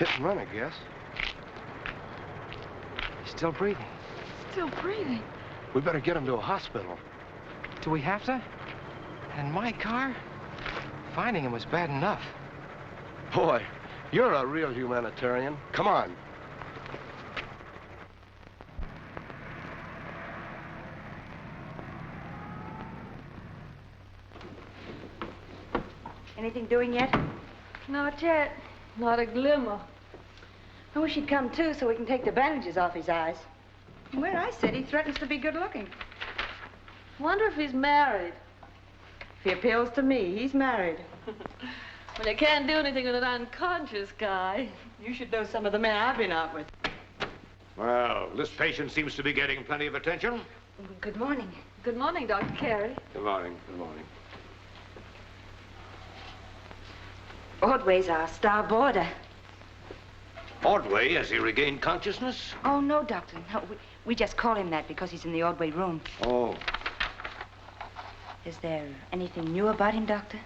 Hit and run, I guess. He's still breathing. Still breathing? We better get him to a hospital. Do we have to? And my car? Finding him was bad enough. Boy, you're a real humanitarian. Come on. Anything doing yet? Not yet. Not a glimmer. I wish he'd come too so we can take the bandages off his eyes. From where I sit, he threatens to be good looking. Wonder if he's married. If he appeals to me, he's married. Well, you can't do anything with an unconscious guy. You should know some of the men I've been out with. Well, this patient seems to be getting plenty of attention. Good morning. Good morning, Dr. Carey. Good morning. Good morning. Ordway's our star boarder. Ordway, has he regained consciousness? Oh, no, Doctor. No, we just call him that because he's in the Ordway room. Oh. Is there anything new about him, Doctor?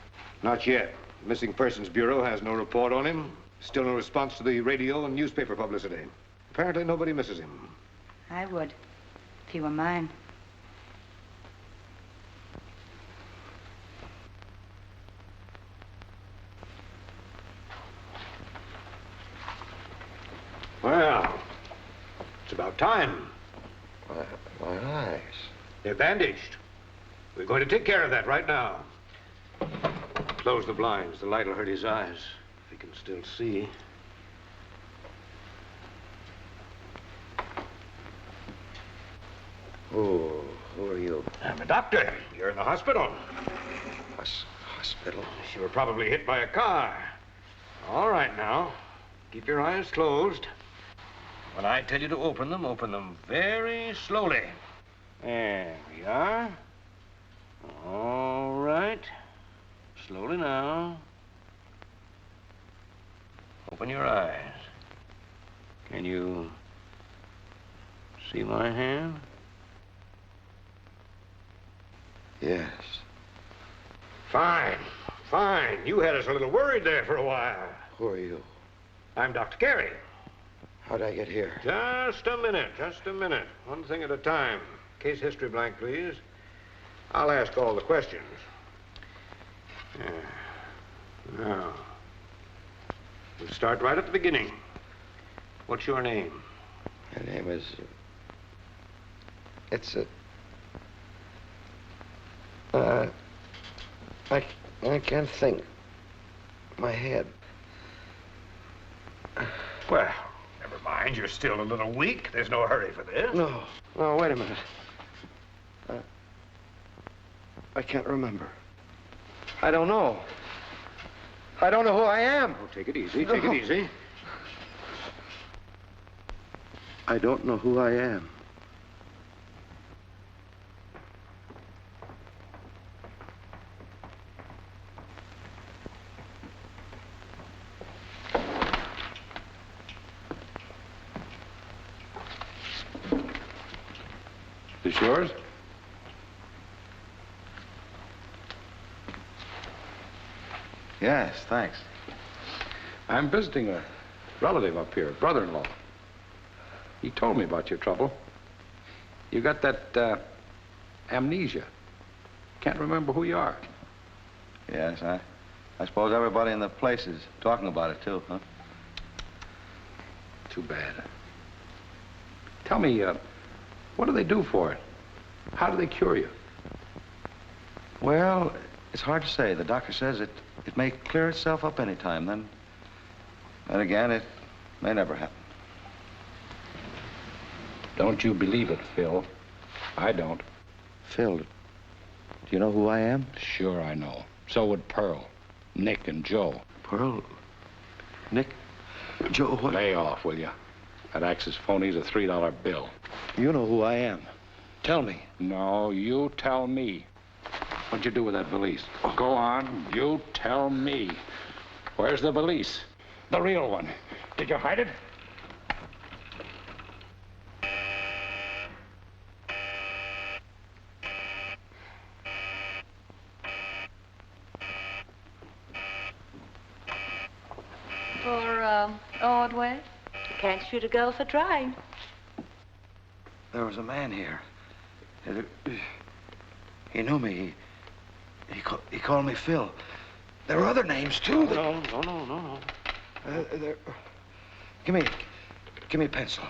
Not yet. Missing Persons Bureau has no report on him. Still no response to the radio and newspaper publicity. Apparently nobody misses him. I would, if he were mine. Well, it's about time. My eyes. They're bandaged. We're going to take care of that right now. Close the blinds. The light will hurt his eyes, if he can still see. Oh, who are you? I'm a doctor. You're in the hospital. Hospital? You were probably hit by a car. All right, now. Keep your eyes closed. When I tell you to open them very slowly. There we are. All right. Slowly now. Open your eyes. Can you see my hand? Yes. Fine, fine. You had us a little worried there for a while. Who are you? I'm Dr. Carey. How'd I get here? Just a minute, just a minute. One thing at a time. Case history blank, please. I'll ask all the questions. Now, we'll start right at the beginning. What's your name? My name is... I can't think. My head. Well, never mind. You're still a little weak. There's no hurry for this. No, wait a minute. I can't remember. I don't know. I don't know who I am. Oh, take it easy. Take it easy. I don't know who I am. Is this yours? Yes, thanks. I'm visiting a relative up here, brother-in-law. He told me about your trouble. You got that amnesia. Can't remember who you are. Yes, I suppose everybody in the place is talking about it, too, huh? Too bad. Tell me, what do they do for it? How do they cure you? Well, it's hard to say. The doctor says it may clear itself up any time. Then again, it may never happen. Don't you believe it, Phil. I don't. Phil, do you know who I am? Sure I know. So would Pearl, Nick, and Joe. Pearl? Nick? Joe, what? Lay off, will you? That Axis phony's a $3 bill. You know who I am. Tell me. No, you tell me. What'd you do with that valise? Go on, you tell me. Where's the valise? The real one. Did you hide it? For Ordway? You can't shoot a girl for trying. There was a man here. He knew me. He called me Phil. There were other names, too. No. Give me a pencil.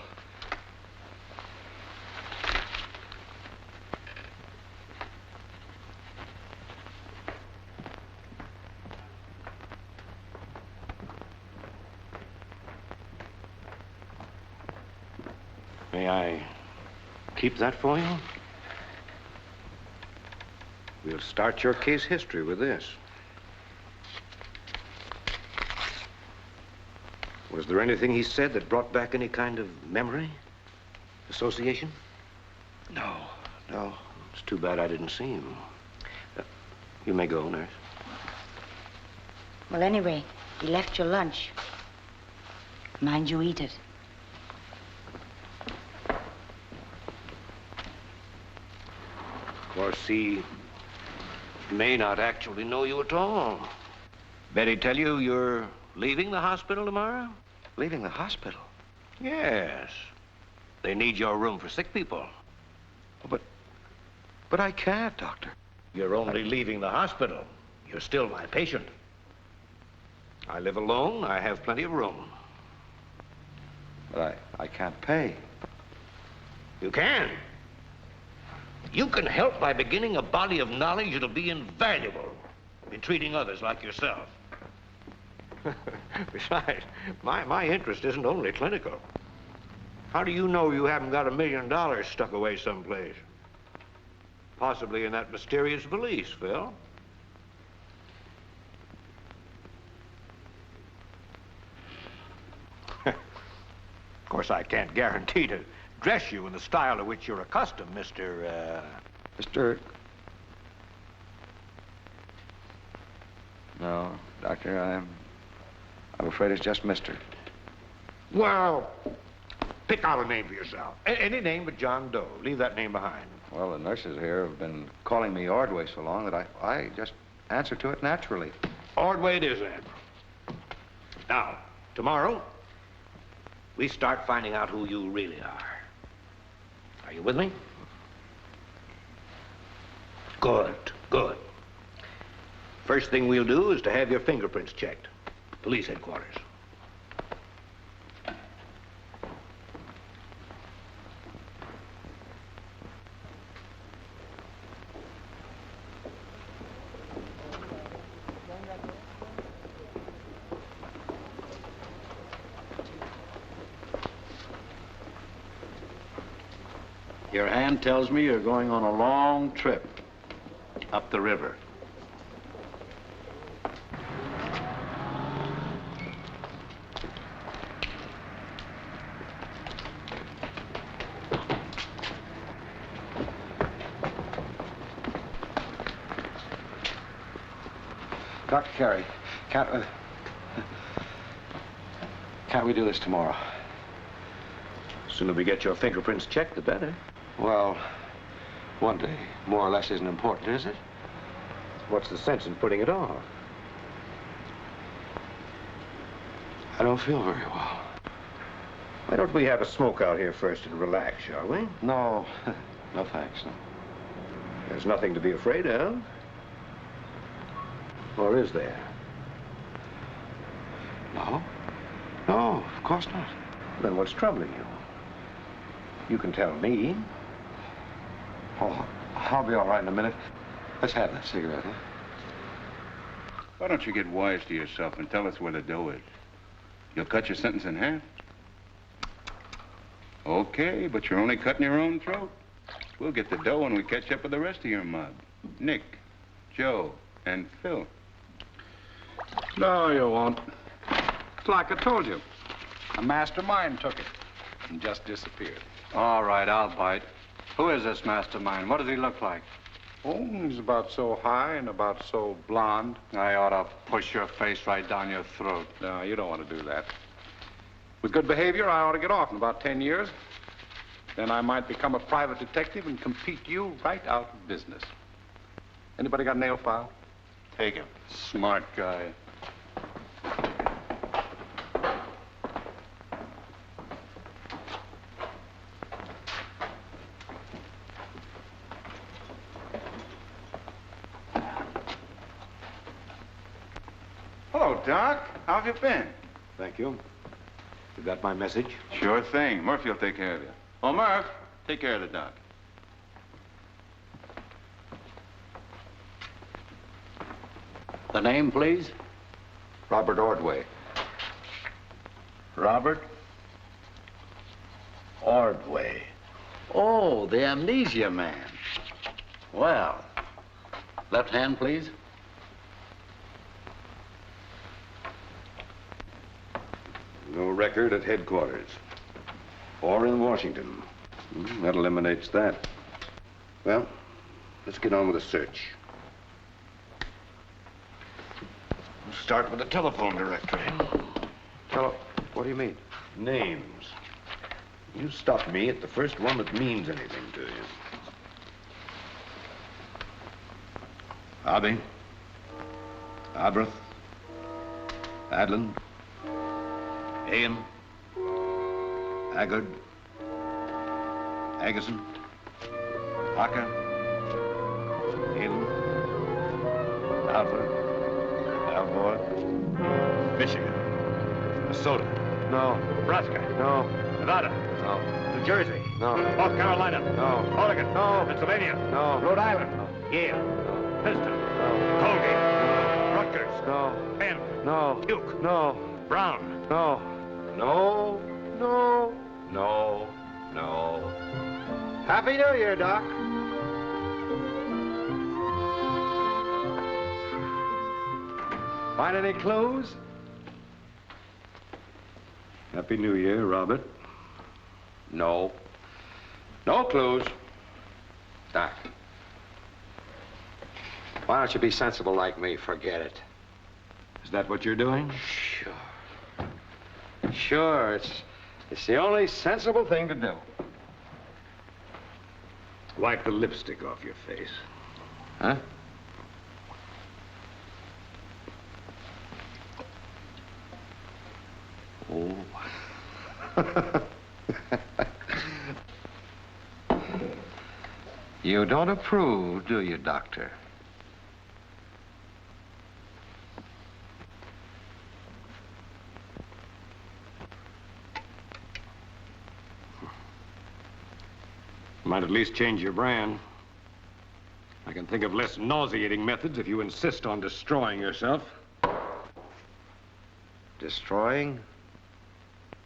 May I keep that for you? We'll start your case history with this. Was there anything he said that brought back any kind of memory? Association? No. It's too bad I didn't see him. You may go, nurse. Well, anyway, he left your lunch. Mind you eat it. Of course, he may not actually know you at all. Betty tell you you're leaving the hospital tomorrow? Leaving the hospital? Yes. They need your room for sick people. But I can't, Doctor. You're only leaving the hospital. You're still my patient. I live alone. I have plenty of room. But I can't pay. You can. You can help by beginning a body of knowledge that'll be invaluable in treating others like yourself. Besides, my interest isn't only clinical. How do you know you haven't got $1 million stuck away someplace? Possibly in that mysterious valise, Phil. Of course, I can't guarantee to dress you in the style to which you're accustomed, Mr. No, Doctor, I'm afraid it's just Mr. Well, pick out a name for yourself. Any name but John Doe. Leave that name behind. Well, the nurses here have been calling me Ordway so long that I just answer to it naturally. Ordway it is, then. Now, tomorrow, we start finding out who you really are. Are you with me? Good. First thing we'll do is to have your fingerprints checked. Police headquarters. Your hand tells me you're going on a long trip up the river. Dr. Carey, can't we do this tomorrow? Sooner we get your fingerprints checked, the better. Well, one day, more or less, isn't important, is it? What's the sense in putting it off? I don't feel very well. Why don't we have a smoke out here first and relax, shall we? No, no thanks, no. There's nothing to be afraid of. Or is there? No, of course not. Then what's troubling you? You can tell me. Oh, I'll be all right in a minute. Let's have that cigarette, huh? Why don't you get wise to yourself and tell us where the dough is? You'll cut your sentence in half. Okay, but you're only cutting your own throat. We'll get the dough when we catch up with the rest of your mob. Nick, Joe, and Phil. No, you won't. It's like I told you. A mastermind took it and just disappeared. All right, I'll bite. Who is this mastermind? What does he look like? Oh, he's about so high and about so blonde. I ought to push your face right down your throat. No, you don't want to do that. With good behavior, I ought to get off in about 10 years. Then I might become a private detective and compete you right out of business. Anybody got a nail file? Take him. Smart guy. Hello, Doc. How have you been? Thank you. You got my message? Sure thing. Murphy will take care of you. Oh, Murph, take care of the doc. The name, please? Robert Ordway. Robert Ordway. Oh, the amnesia man. Well, left hand, please. No record at headquarters. Or in Washington. That eliminates that. Well, let's get on with the search. We'll start with the telephone directory. What do you mean? Names. You stop me at the first one that means anything to you. Abbey. Abrath. Adlin. Ayan. Haggard. Agason. Parker. Halen. Alfred. Alvord. Michigan. Minnesota. No. Nebraska. No. Nevada. No. New Jersey. No. North Carolina. No. Oregon. No. Pennsylvania. No. Rhode Island. No. Yale. No. Princeton. No. Colgate. Rutgers. No. Penn. No. Duke. No. Brown. No. No, no, no, no. Happy New Year, Doc. Find any clues? Happy New Year, Robert. No. No clues. Doc. Why don't you be sensible like me? Forget it. Is that what you're doing? Sure. Sure, it's the only sensible thing to do. Wipe the lipstick off your face. Huh? Oh. You don't approve, do you, Doctor? Might at least change your brand. I can think of less nauseating methods if you insist on destroying yourself. Destroying?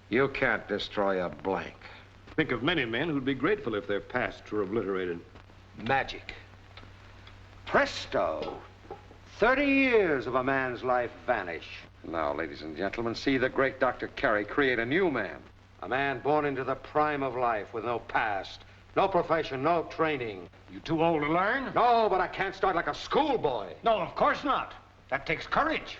You can't destroy a blank. Think of many men who'd be grateful if their pasts were obliterated. Magic. Presto! 30 years of a man's life vanish. Now, ladies and gentlemen, see the great Dr. Carey create a new man. A man born into the prime of life with no past, no profession, no training. You too old to learn? No, but I can't start like a schoolboy. No, of course not. That takes courage.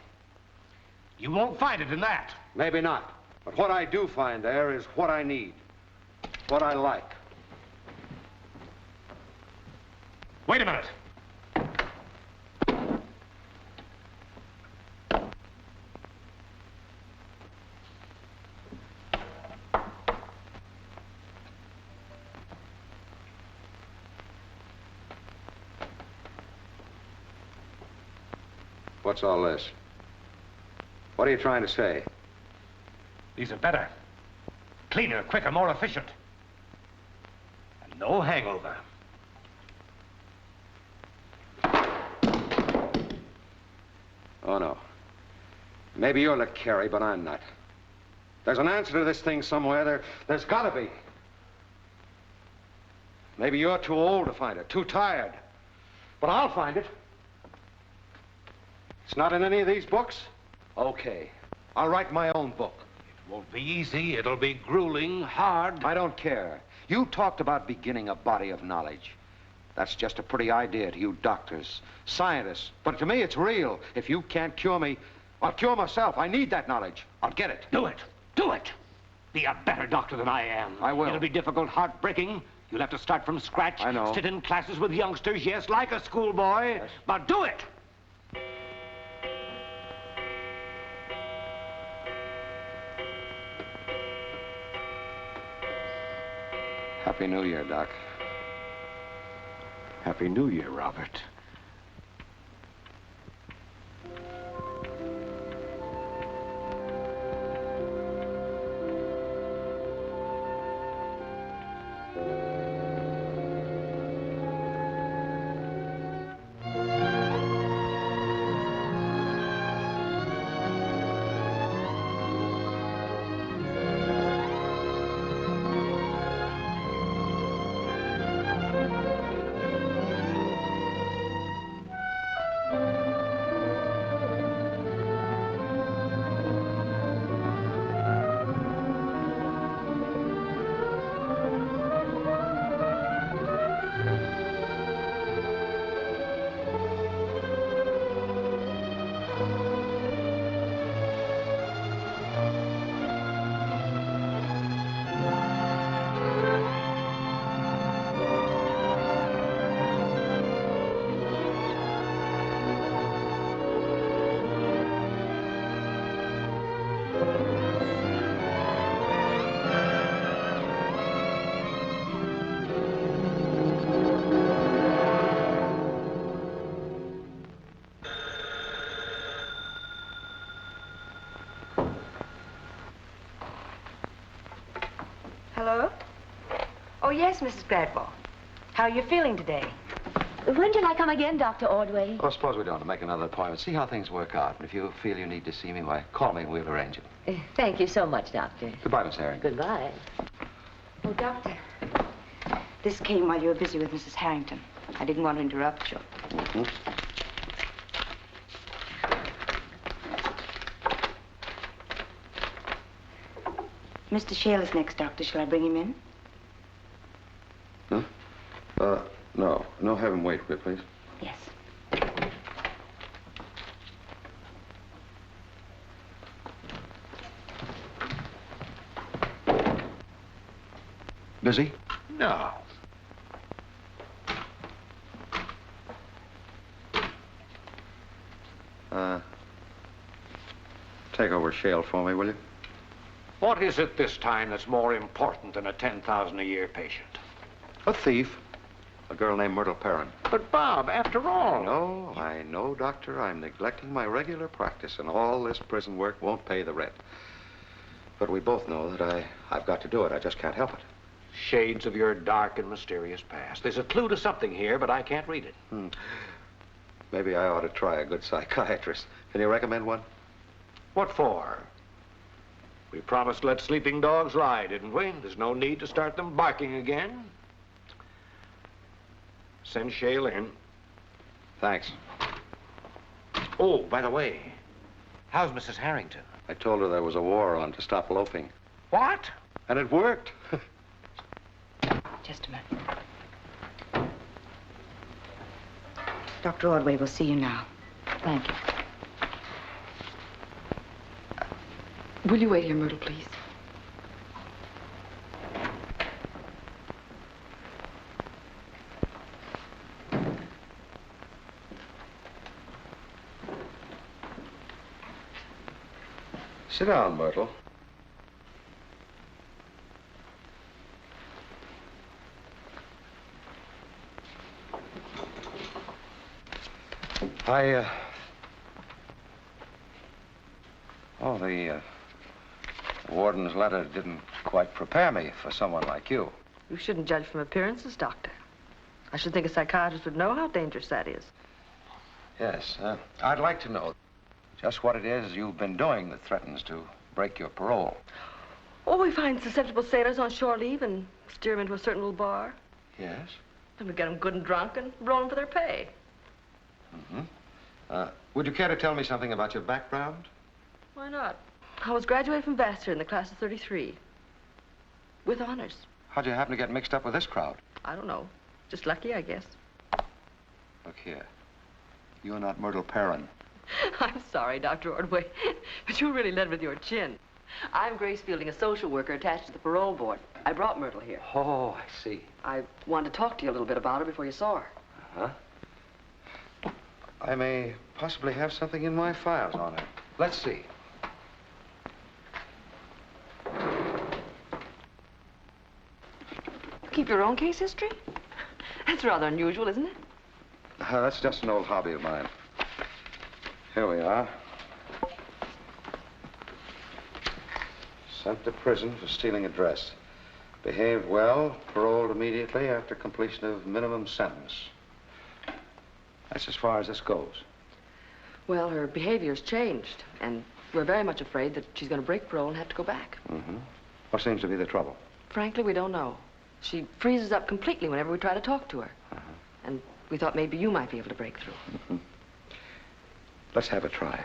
You won't find it in that. Maybe not. But what I do find there is what I need. What I like. Wait a minute. What's all this? What are you trying to say? These are better. Cleaner, quicker, more efficient. And no hangover. Oh, no. Maybe you're the Carey, but I'm not. There's an answer to this thing somewhere. There's gotta be. Maybe you're too old to find it, too tired. But I'll find it. It's not in any of these books? Okay. I'll write my own book. It won't be easy. It'll be grueling, hard. I don't care. You talked about beginning a body of knowledge. That's just a pretty idea to you doctors, scientists. But to me, it's real. If you can't cure me, I'll cure myself. I need that knowledge. I'll get it. Do it. Do it. Be a better doctor than I am. I will. It'll be difficult, heartbreaking. You'll have to start from scratch. I know. Sit in classes with youngsters, yes, like a schoolboy. Yes. But do it. Happy New Year, Doc. Happy New Year, Robert. Hello? Oh, yes, Mrs. Gradwell. How are you feeling today? When till I come again, Dr. Ordway? Well, suppose we don't make another appointment. See how things work out. And if you feel you need to see me, why, call me and we'll arrange it. Thank you so much, Doctor. Goodbye, Miss Harrington. Goodbye. Oh, Doctor. This came while you were busy with Mrs. Harrington. I didn't want to interrupt you. Mm-hmm. Mr. Shale is next, Doctor. Shall I bring him in? Huh? No. No, have him wait, will you, please? Yes. Busy? No. Take over Shale for me, will you? What is it this time that's more important than a 10,000 a year patient? A thief. A girl named Myrtle Perrin. But, Bob, after all... No, I know, Doctor. I'm neglecting my regular practice, and all this prison work won't pay the rent. But we both know that I've got to do it. I just can't help it. Shades of your dark and mysterious past. There's a clue to something here, but I can't read it. Maybe I ought to try a good psychiatrist. Can you recommend one? What for? We promised to let sleeping dogs lie, didn't we? There's no need to start them barking again. Send Shale in. Thanks. Oh, by the way, how's Mrs. Harrington? I told her there was a war on to stop loafing. What? And it worked. Just a minute. Dr. Ordway will see you now. Thank you. Will you wait here, Myrtle, please? Sit down, Myrtle. The warden's letter didn't quite prepare me for someone like you. You shouldn't judge from appearances, Doctor. I should think a psychiatrist would know how dangerous that is. Yes, I'd like to know just what it is you've been doing that threatens to break your parole. Oh, we find susceptible sailors on shore leave and steer them into a certain little bar. Yes? Then we get them good and drunk and roll them for their pay. Mm-hmm. Would you care to tell me something about your background? Why not? I was graduated from Baxter in the class of 33. With honors. How'd you happen to get mixed up with this crowd? I don't know. Just lucky, I guess. Look here. You're not Myrtle Perrin. I'm sorry, Dr. Ordway, but you really led with your chin. I'm Grace Fielding, a social worker attached to the parole board. I brought Myrtle here. Oh, I see. I wanted to talk to you a little bit about her before you saw her. Uh-huh. I may possibly have something in my files on her. Let's see. Keep your own case history? That's rather unusual, isn't it? That's just an old hobby of mine. Here we are. Sent to prison for stealing a dress. Behaved well, paroled immediately after completion of minimum sentence. That's as far as this goes. Well, her behavior's changed, and we're very much afraid that she's going to break parole and have to go back. Mm-hmm. What seems to be the trouble? Frankly, we don't know. She freezes up completely whenever we try to talk to her. Uh-huh. And we thought maybe you might be able to break through. Mm-hmm. Let's have a try.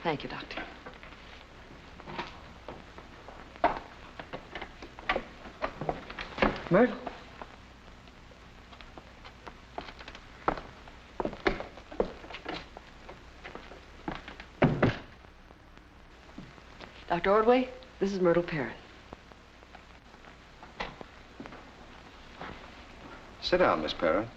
Thank you, Doctor. Myrtle. Dr. Ordway, this is Myrtle Perrin. Sit down, Miss Perrin.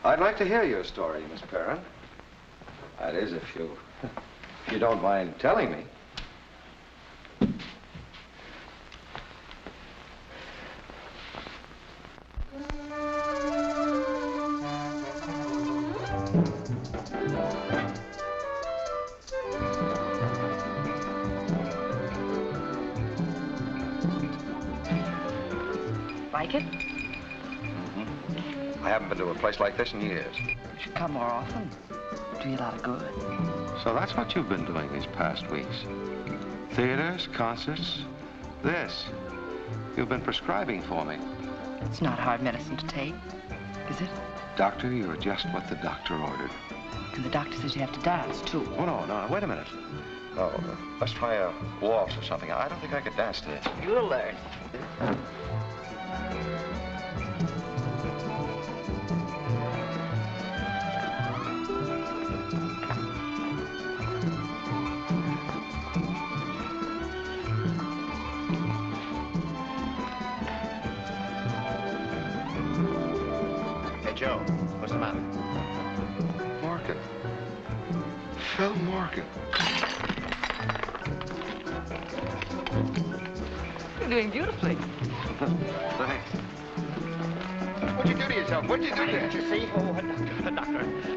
I'd like to hear your story, Miss Perrin. That is, if you don't mind telling me. Like it? I haven't been to a place like this in years. You should come more often. Do you a lot of good. So that's what you've been doing these past weeks. Theaters, concerts, this. You've been prescribing for me. It's not hard medicine to take, is it? Doctor, you're just what the doctor ordered. And the doctor says you have to dance, too. Oh, no, wait a minute. Oh, let's try a waltz or something. I don't think I could dance to this. You'll learn. Joe, what's the matter? Morgan. Phil Morgan. You're doing beautifully. Thanks. What'd you do to yourself? What'd you do there? Did you see? Oh,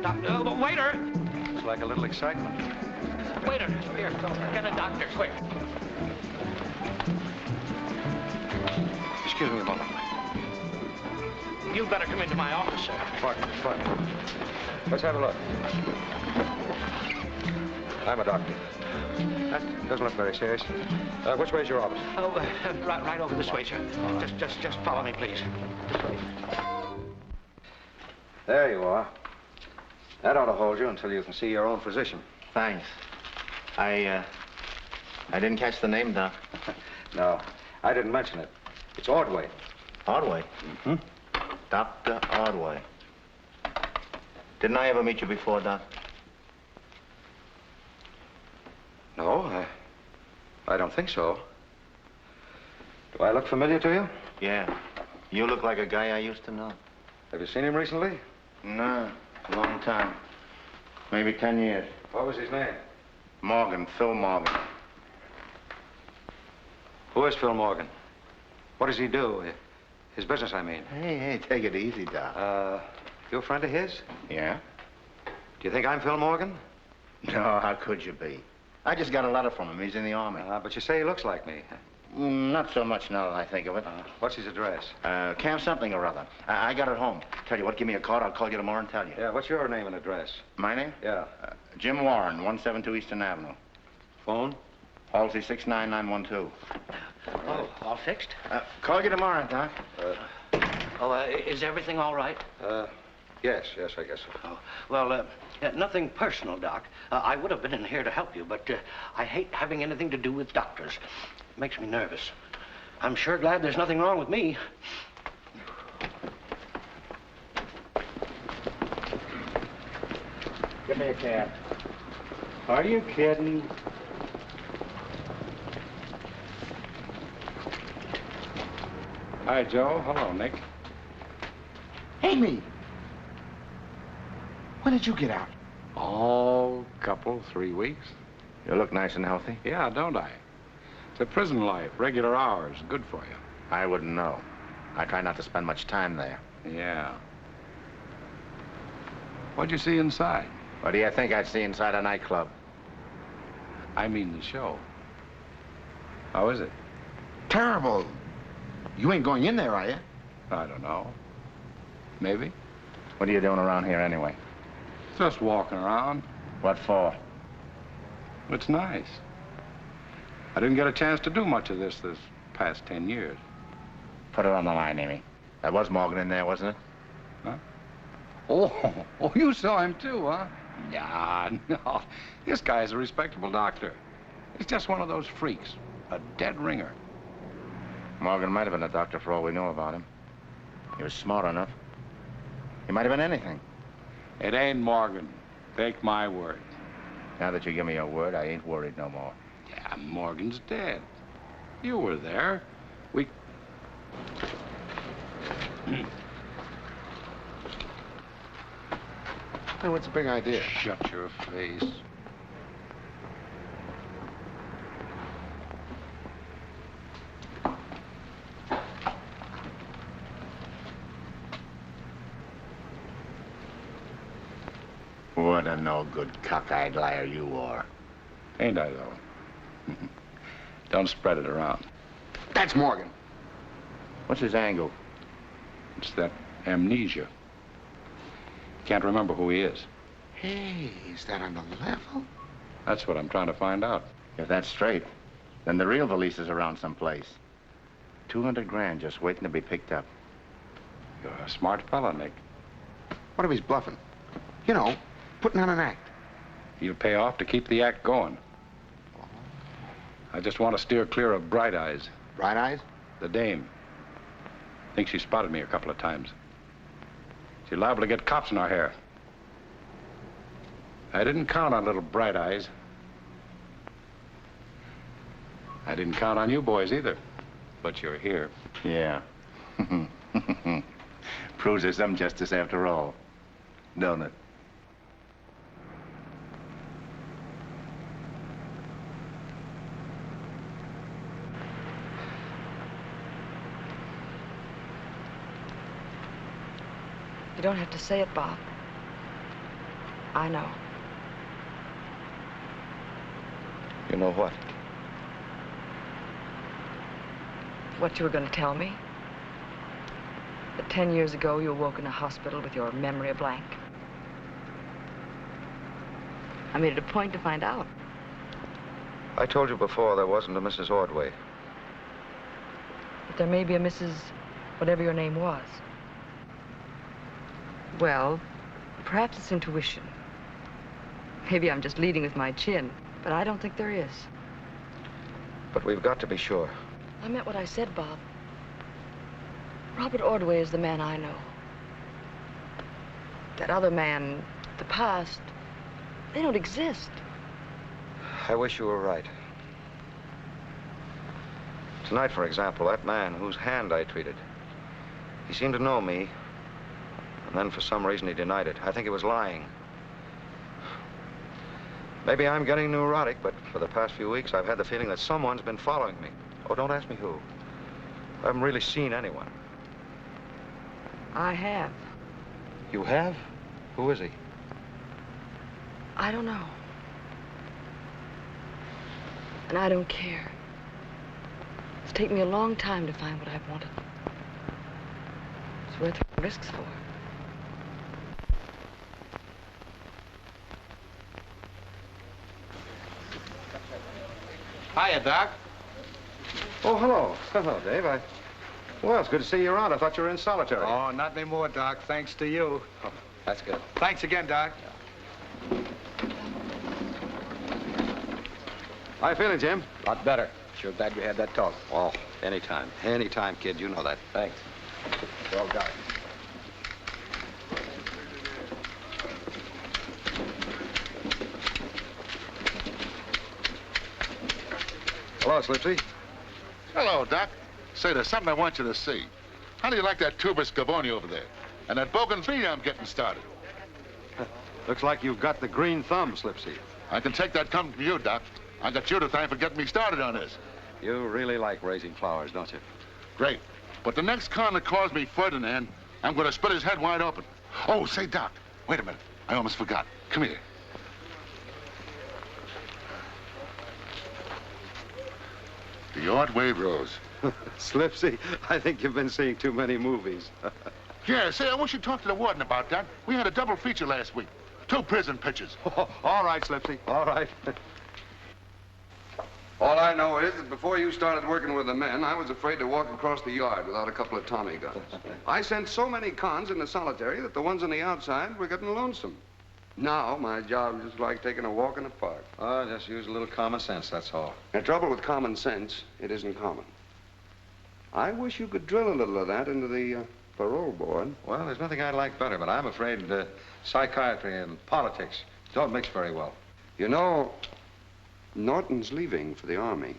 doctor, waiter! It's like a little excitement. Waiter, here, get a doctor, quick. Excuse me a moment. You better come into my office, sir. Fine. Let's have a look. I'm a doctor. That doesn't look very serious. Which way's your office? Oh, right over this way, sir. Just follow me, please. This way. There you are. That ought to hold you until you can see your own physician. Thanks. I didn't catch the name, Doc. No, I didn't mention it. It's Ordway. Ordway? Mm-hmm. Dr. Ordway. Didn't I ever meet you before, Doc? No, I don't think so. Do I look familiar to you? Yeah. You look like a guy I used to know. Have you seen him recently? No, a long time. Maybe 10 years. What was his name? Morgan, Phil Morgan. Who is Phil Morgan? What does he do? His business, I mean. Hey, take it easy, Doc. You a friend of his? Yeah? Do you think I'm Phil Morgan? No, how could you be? I just got a letter from him. He's in the Army. But you say he looks like me. Not so much now that I think of it. What's his address? Camp something or other. I got it home. Tell you what, give me a card. I'll call you tomorrow and tell you. Yeah, what's your name and address? My name? Yeah. Jim Warren, 172 Eastern Avenue. Phone? Halsey 69912. Oh, all fixed? Call you tomorrow, Doc. Is everything all right? Yes, I guess so. Oh, well, nothing personal, Doc. I would have been in here to help you, but I hate having anything to do with doctors. It makes me nervous. I'm sure glad there's nothing wrong with me. Give me a cab. Are you kidding? Hi, Joe. Hello, Nick. Amy! When did you get out? Oh, couple, 3 weeks. You look nice and healthy. Yeah, don't I? It's a prison life, regular hours, good for you. I wouldn't know. I try not to spend much time there. Yeah. What'd you see inside? What do you think I'd see inside a nightclub? I mean the show. How is it? Terrible. You ain't going in there, are you? I don't know. Maybe. What are you doing around here anyway? Just walking around. What for? It's nice. I didn't get a chance to do much of this past 10 years. Put it on the line, Amy. That was Morgan in there, wasn't it? Huh? Oh, you saw him too, huh? Nah, no. This guy's a respectable doctor. He's just one of those freaks. A dead ringer. Morgan might have been a doctor for all we know about him. He was smart enough. He might have been anything. It ain't Morgan. Take my word. Now that you give me your word, I ain't worried no more. Yeah, Morgan's dead. You were there. We... Hey, what's the big idea? Shut your face. What a no-good cockeyed liar you are. Ain't I, though? Don't spread it around. That's Morgan. What's his angle? It's that amnesia. Can't remember who he is. Hey, is that on the level? That's what I'm trying to find out. If that's straight, then the real valise is around someplace. 200 grand just waiting to be picked up. You're a smart fella, Nick. What if he's bluffing? You know, putting on an act. He'll pay off to keep the act going. I just want to steer clear of Bright Eyes. Bright Eyes? The dame. Think she spotted me a couple of times. She's liable to get cops in our hair. I didn't count on little Bright Eyes. I didn't count on you boys either. But you're here. Yeah. Proves there's some justice after all, don't it? You don't have to say it, Bob. I know. You know what? What you were going to tell me? That 10 years ago you awoke in a hospital with your memory a blank. I made it a point to find out. I told you before there wasn't a Mrs. Ordway. But there may be a Mrs. whatever your name was. Well, perhaps it's intuition. Maybe I'm just leading with my chin, but I don't think there is. But we've got to be sure. I meant what I said, Bob. Robert Ordway is the man I know. That other man, the past, they don't exist. I wish you were right. Tonight, for example, that man whose hand I treated, he seemed to know me, and then for some reason he denied it. I think he was lying. Maybe I'm getting neurotic, but for the past few weeks I've had the feeling that someone's been following me. Oh, don't ask me who. I haven't really seen anyone. I have. You have? Who is he? I don't know. And I don't care. It's taken me a long time to find what I've wanted. It's worth taking risks for. Hiya, Doc. Oh, hello. Hello, Dave. Well, it's good to see you around. I thought you were in solitary. Oh, not anymore, Doc. Thanks to you. Oh, that's good. Thanks again, Doc. How you feeling, Jim? A lot better. Sure glad we had that talk. Oh, anytime. Anytime, kid. You know that. Thanks. Well done. Hello, Slipsy. Hello, Doc. Say, there's something I want you to see. How do you like that tuber scavone over there? And that bougainvillea I'm getting started? Looks like you've got the green thumb, Slipsy. I can take that coming from you, Doc. I got you to thank for getting me started on this. You really like raising flowers, don't you? Great. But the next con that calls me Ferdinand, I'm going to split his head wide open. Oh, say, Doc, wait a minute. I almost forgot. Come here. The Ordway Rose. Slipsy, I think you've been seeing too many movies. Yeah, say, I wish you'd talk to the warden about that. We had a double feature last week. 2 prison pictures. Oh, all right, Slipsy. All right. All I know is that before you started working with the men, I was afraid to walk across the yard without a couple of Tommy guns. I sent so many cons into solitary that the ones on the outside were getting lonesome. Now, my job is just like taking a walk in the park. Oh, just use a little common sense, that's all. The trouble with common sense, it isn't common. I wish you could drill a little of that into the parole board. Well, there's nothing I'd like better, but I'm afraid psychiatry and politics don't mix very well. You know, Norton's leaving for the Army.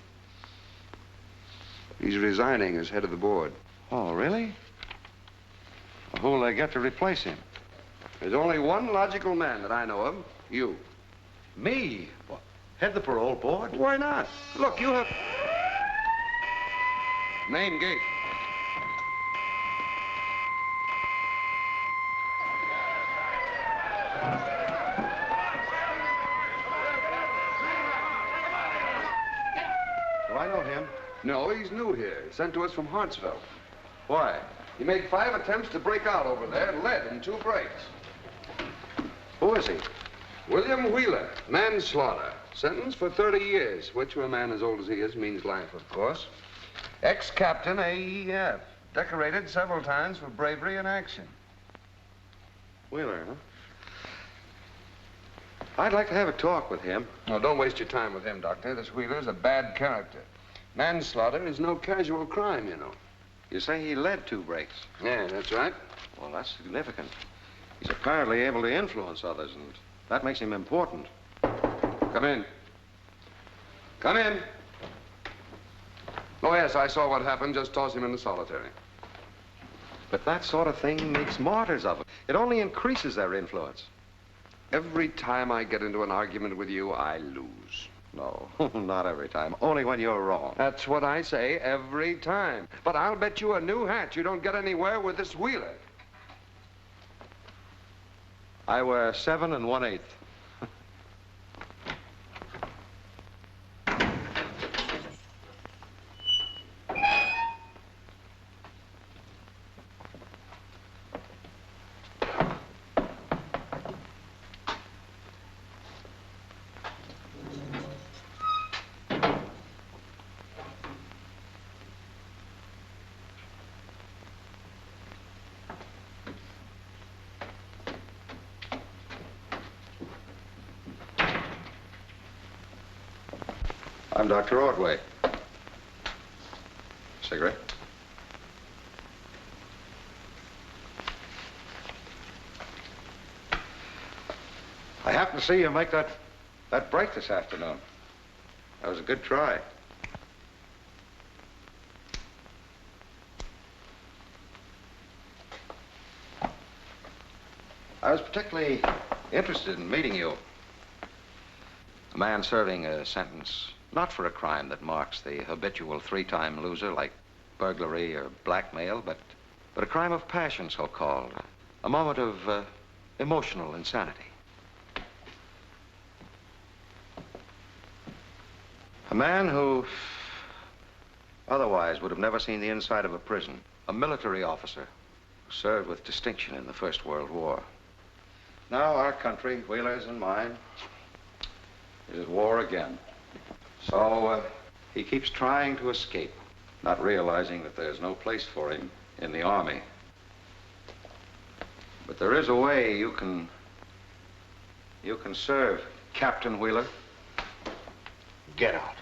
He's resigning as head of the board. Oh, really? Well, who'll they get to replace him? There's only one logical man that I know of. You. Me? What? Head the parole board? Why not? Look, you have... Main gate. Do I know him? No, he's new here. Sent to us from Hartsville. Why? He made 5 attempts to break out over there, led in 2 breaks. Who is he? William Wheeler, manslaughter. Sentence for 30 years, which for a man as old as he is means life, of course. Ex-captain AEF. Decorated several times for bravery in action. Wheeler, huh? I'd like to have a talk with him. No, don't waste your time with him, Doctor. This Wheeler's a bad character. Manslaughter is no casual crime, you know. You say he led 2 breaks? Yeah, that's right. Well, that's significant. He's apparently able to influence others, and that makes him important. Come in. Come in. Oh, yes, I saw what happened. Just toss him into solitary. But that sort of thing makes martyrs of them. It only increases their influence. Every time I get into an argument with you, I lose. No, not every time. Only when you're wrong. That's what I say every time. But I'll bet you a new hat you don't get anywhere with this Wheeler. I wear 7 1/8. I'm Dr. Ordway. Cigarette? I happened to see you make that break this afternoon. That was a good try. I was particularly interested in meeting you. A man serving a sentence not for a crime that marks the habitual 3-time loser like burglary or blackmail, but a crime of passion, so-called. A moment of emotional insanity. A man who otherwise would have never seen the inside of a prison. A military officer who served with distinction in the First World War. Now our country, Wheeler's and mine, is at war again. So he keeps trying to escape, not realizing that there's no place for him in the Army. But there is a way you can serve, Captain Wheeler. Get out.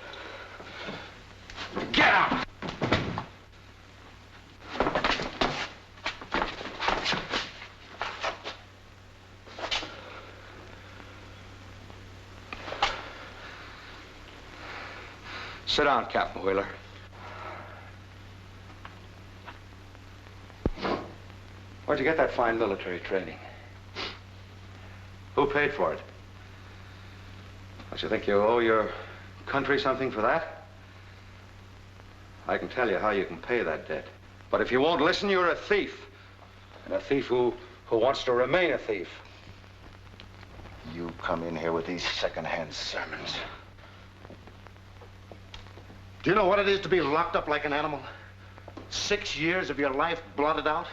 Get out! Sit down, Captain Wheeler. Where'd you get that fine military training? Who paid for it? Don't you think you owe your country something for that? I can tell you how you can pay that debt. But if you won't listen, you're a thief. And a thief who wants to remain a thief. You come in here with these second-hand sermons. Do you know what it is to be locked up like an animal? 6 years of your life blotted out?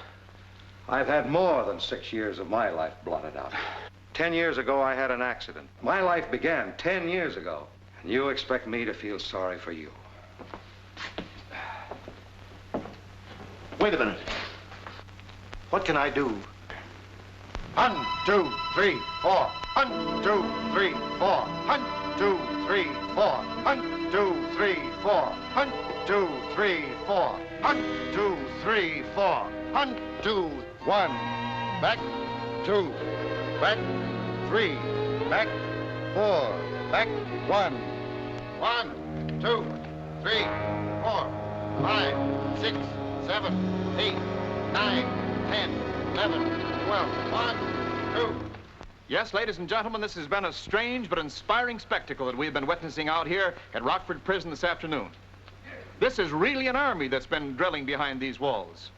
I've had more than 6 years of my life blotted out. 10 years ago, I had an accident. My life began 10 years ago. And you expect me to feel sorry for you. Wait a minute. What can I do? 1, 2, 3, 4. 1, 2, 3, 4. 1, 2, 3, 4. 1, 2, 3, 4. 1, 2, 3, 4. 1, 2, 3, 4. 1, 2, 1. Back. 2. Back. 3. Back. 4. Back. 1. 1, 2, 3, 4, 5, 6, 7, 8, 9, 10, 11, 12. 1, two. Yes, ladies and gentlemen, this has been a strange but inspiring spectacle that we've been witnessing out here at Rockford Prison this afternoon. This is really an army that's been drilling behind these walls.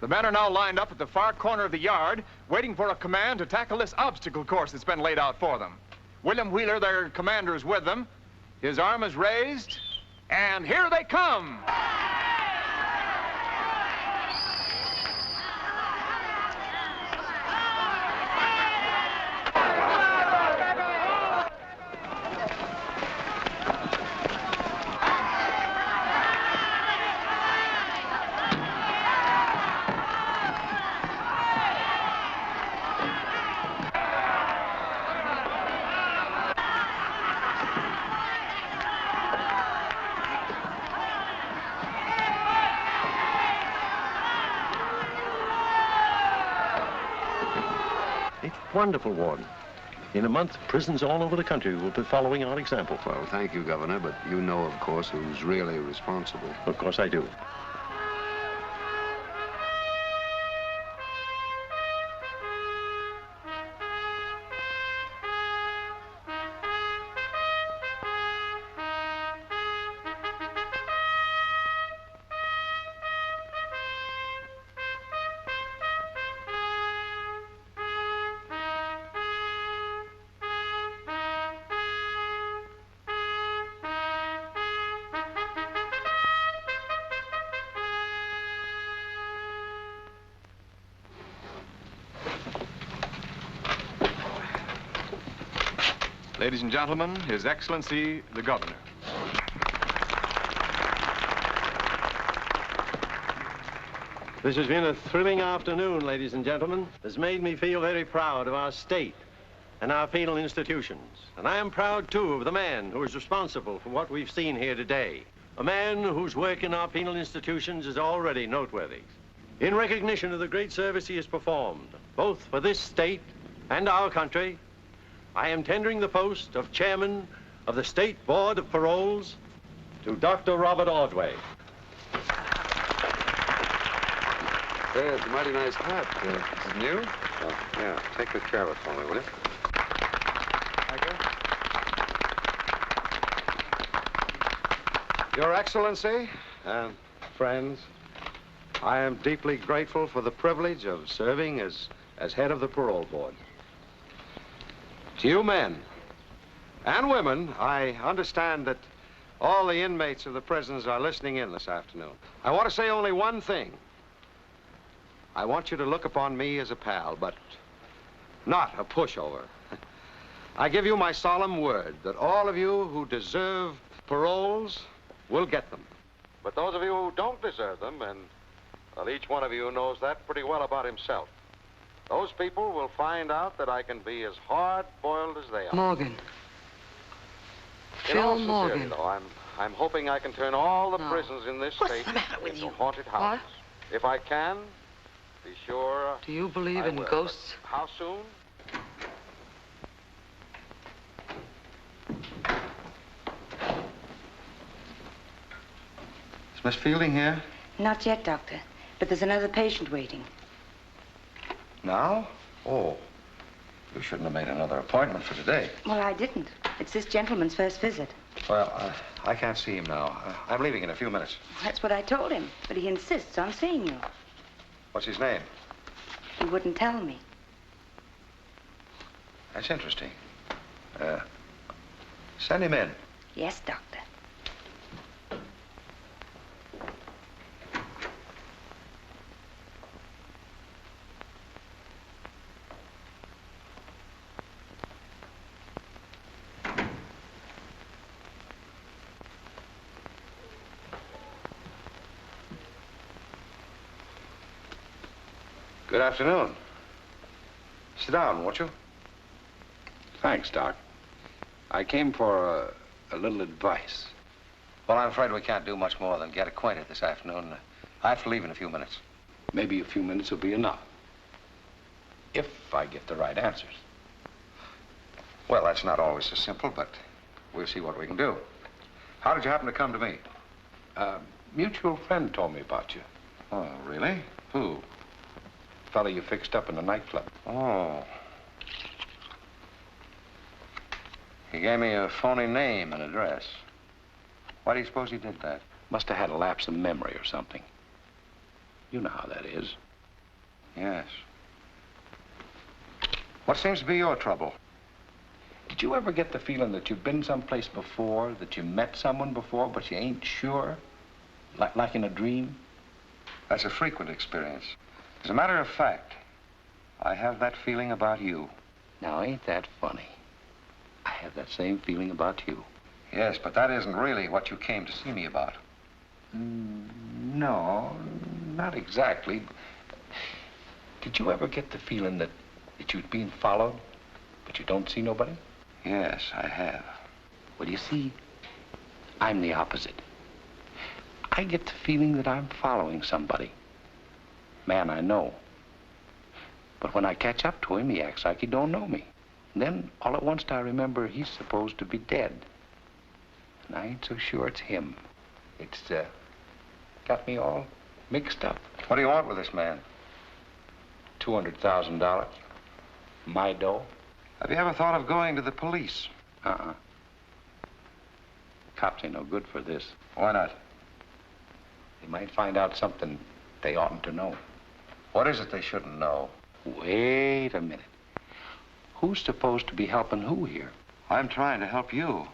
The men are now lined up at the far corner of the yard, waiting for a command to tackle this obstacle course that's been laid out for them. William Wheeler, their commander, is with them. His arm is raised, and here they come! Wonderful, Warden. In a month, prisons all over the country will be following our example. Well, thank you, Governor, but you know, of course, who's really responsible. Of course I do. Ladies and gentlemen, His Excellency, the Governor. This has been a thrilling afternoon, ladies and gentlemen. It has made me feel very proud of our state and our penal institutions. And I am proud, too, of the man who is responsible for what we've seen here today. A man whose work in our penal institutions is already noteworthy. In recognition of the great service he has performed, both for this state and our country, I am tendering the post of chairman of the State Board of Paroles to Dr. Robert Ordway. It's a mighty nice hat. Is it new? Oh, yeah. Take good care of it for me, will you? Your Excellency and friends, I am deeply grateful for the privilege of serving as head of the parole board. To you men and women, I understand that all the inmates of the prisons are listening in this afternoon. I want to say only one thing. I want you to look upon me as a pal, but not a pushover. I give you my solemn word that all of you who deserve paroles will get them. But those of you who don't deserve them, and well, each one of you knows that pretty well about himself, those people will find out that I can be as hard-boiled as they are. Morgan. In all Phil sincerity, Morgan. though, I'm hoping I can turn all the prisons in this state into haunted houses. What? If I can, be sure. Do you believe I in will. ghosts? But how soon? Is Miss Fielding here? Not yet, Doctor. But there's another patient waiting. Now? Oh. You shouldn't have made another appointment for today. Well, I didn't. It's this gentleman's first visit. Well, I can't see him now. I'm leaving in a few minutes. That's what I told him, but he insists on seeing you. What's his name? He wouldn't tell me. That's interesting. Send him in. Yes, Doctor. Good afternoon. Sit down, won't you? Thanks, Doc. I came for a little advice. Well, I'm afraid we can't do much more than get acquainted this afternoon. I have to leave in a few minutes. Maybe a few minutes will be enough. If I get the right answers. Well, that's not always so simple, but we'll see what we can do. How did you happen to come to me? A mutual friend told me about you. Oh, really? Who? Fellow you fixed up in the nightclub. Oh. He gave me a phony name and address. Why do you suppose he did that? Must have had a lapse of memory or something. You know how that is. Yes. What seems to be your trouble? Did you ever get the feeling that you've been someplace before, that you met someone before, but you ain't sure? Like in a dream? That's a frequent experience. As a matter of fact, I have that feeling about you. Now, ain't that funny? I have that same feeling about you. Yes, but that isn't really what you came to see me about. No, not exactly. Did you ever get the feeling that you're being followed, but you don't see nobody? Yes, I have. Well, you see, I'm the opposite. I get the feeling that I'm following somebody. Man I know. But when I catch up to him, he acts like he don't know me. And then, all at once, I remember he's supposed to be dead. And I ain't so sure it's him. It's, got me all mixed up. What do you want with this man? $200,000. My dough. Have you ever thought of going to the police? Cops ain't no good for this. Why not? They might find out something they oughtn't to know. What is it they shouldn't know? Wait a minute. Who's supposed to be helping who here? I'm trying to help you.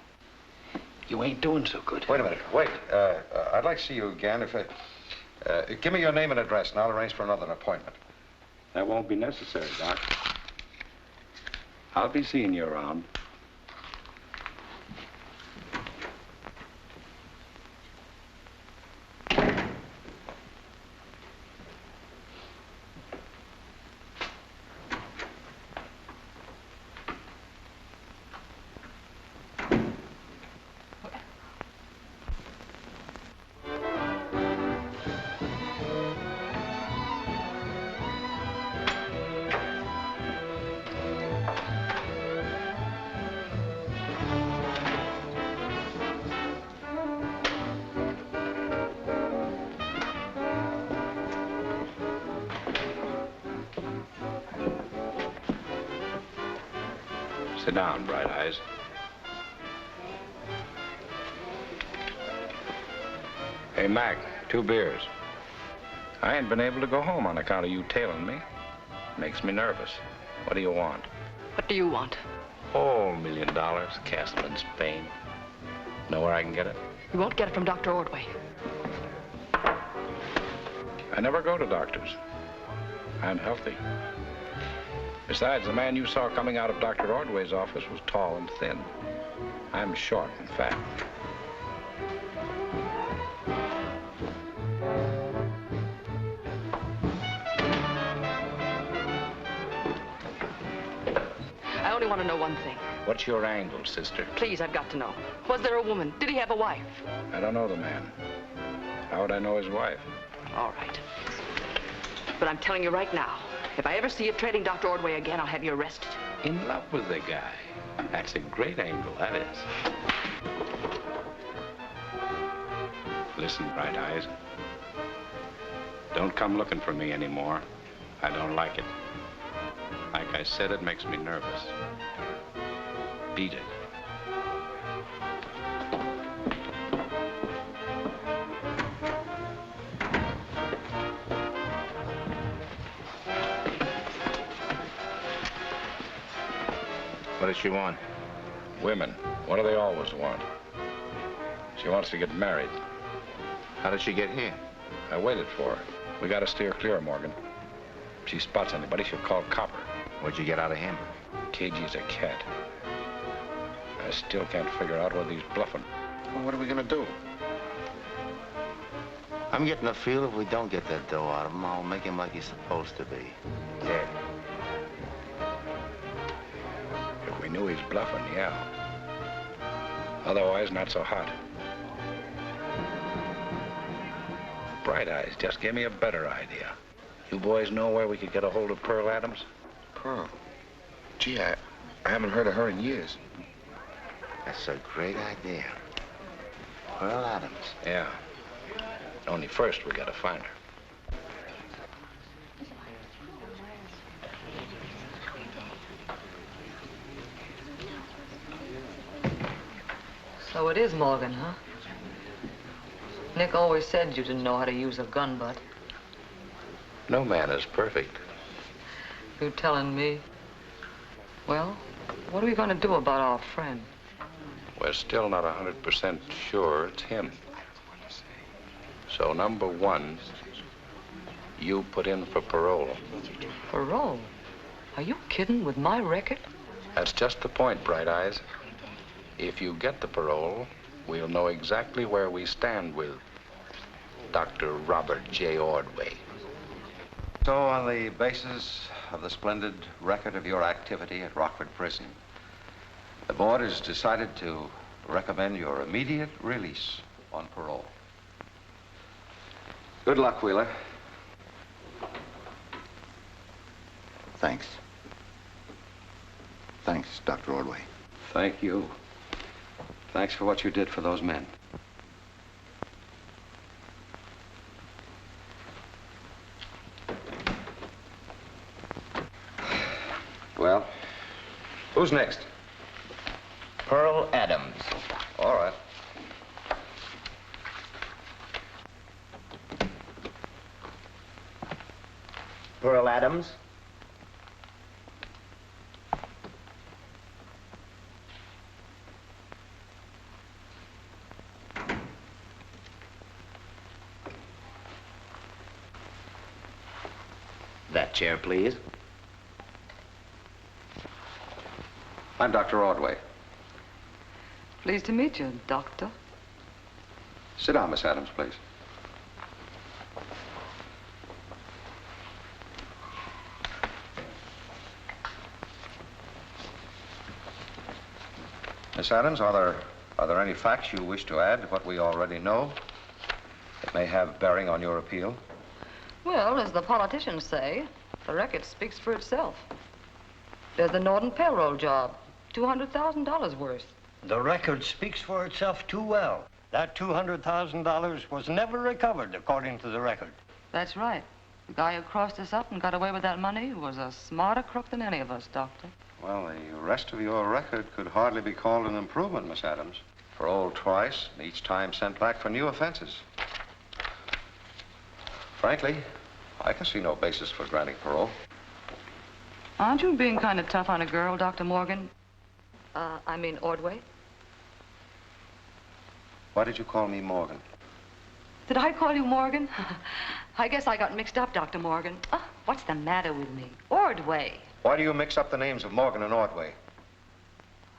You ain't doing so good. Wait a minute. Wait. I'd like to see you again. Give me your name and address, and I'll arrange for another appointment. That won't be necessary, Doc. I'll be seeing you around. Sit down, Bright Eyes. Hey, Mac, 2 beers. I ain't been able to go home on account of you tailing me. Makes me nervous. What do you want? What do you want? Oh, $1 million, castle in Spain. Know where I can get it? You won't get it from Dr. Ordway. I never go to doctors. I'm healthy. Besides, the man you saw coming out of Dr. Ordway's office was tall and thin. I'm short and fat. I only want to know one thing. What's your angle, sister? Please, I've got to know. Was there a woman? Did he have a wife? I don't know the man. How would I know his wife? All right. But I'm telling you right now, if I ever see you trading Dr. Ordway again, I'll have you arrested. In love with the guy. That's a great angle, that is. Listen, Bright Eyes. Don't come looking for me anymore. I don't like it. Like I said, it makes me nervous. Beat it. What does she want? Women. What do they always want? She wants to get married. How did she get here? I waited for her. We gotta steer clear, Morgan. If she spots anybody, she'll call Copper. What'd you get out of him? Cagey as a cat. I still can't figure out whether he's bluffing. Well, what are we gonna do? I'm getting the feel if we don't get that dough out of him, I'll make him like he's supposed to be. Dead. If we knew he's bluffing, yeah. Otherwise, not so hot. Bright Eyes just gave me a better idea. You boys know where we could get a hold of Pearl Adams? Pearl? Gee, I haven't heard of her in years. That's a great idea. Pearl Adams. Yeah. Only first we gotta find her. So it is Morgan, huh? Nick always said you didn't know how to use a gun butt. No man is perfect. You telling me? Well, what are we going to do about our friend? We're still not 100% sure it's him. So, number one, you put in for parole. Parole? Are you kidding with my record? That's just the point, Bright Eyes. If you get the parole, we'll know exactly where we stand with Dr. Robert J. Ordway. So, on the basis of the splendid record of your activity at Rockford Prison, the board has decided to recommend your immediate release on parole. Good luck, Wheeler. Thanks. Thanks, Dr. Ordway. Thank you. Thanks for what you did for those men. Well, who's next? Pearl Adams. All right. Pearl Adams? That chair, please. I'm Dr. Ordway. Pleased to meet you, Doctor. Sit down, Miss Adams, please. Miss Adams, are there any facts you wish to add to what we already know that may have bearing on your appeal? Well, as the politicians say, the record speaks for itself. There's the Norton payroll job, $200,000 worth. The record speaks for itself too well. That $200,000 was never recovered, according to the record. That's right. The guy who crossed us up and got away with that money was a smarter crook than any of us, Doctor. Well, the rest of your record could hardly be called an improvement, Miss Adams. Paroled twice, and each time sent back for new offenses. Frankly, I can see no basis for granting parole. Aren't you being kind of tough on a girl, Dr. Morgan? I mean Ordway. Why did you call me Morgan? Did I call you Morgan? I guess I got mixed up, Dr. Morgan. Oh, what's the matter with me? Ordway. Why do you mix up the names of Morgan and Ordway?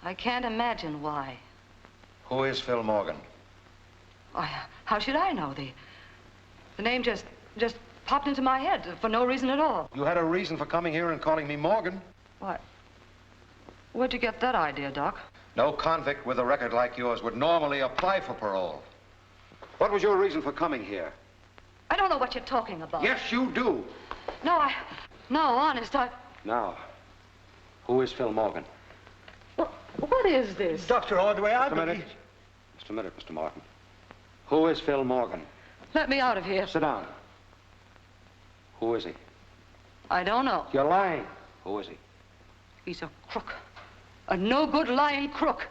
I can't imagine why. Who is Phil Morgan? How should I know? The name just popped into my head for no reason at all. You had a reason for coming here and calling me Morgan. What? Where'd you get that idea, Doc? No convict with a record like yours would normally apply for parole. What was your reason for coming here? I don't know what you're talking about. Yes, you do. No, honest, Now, who is Phil Morgan? What is this? Dr. Ordway, Just a minute. Just a minute, Mr. Martin. Who is Phil Morgan? Let me out of here. Sit down. Who is he? I don't know. You're lying. Who is he? He's a crook. A no-good lying crook.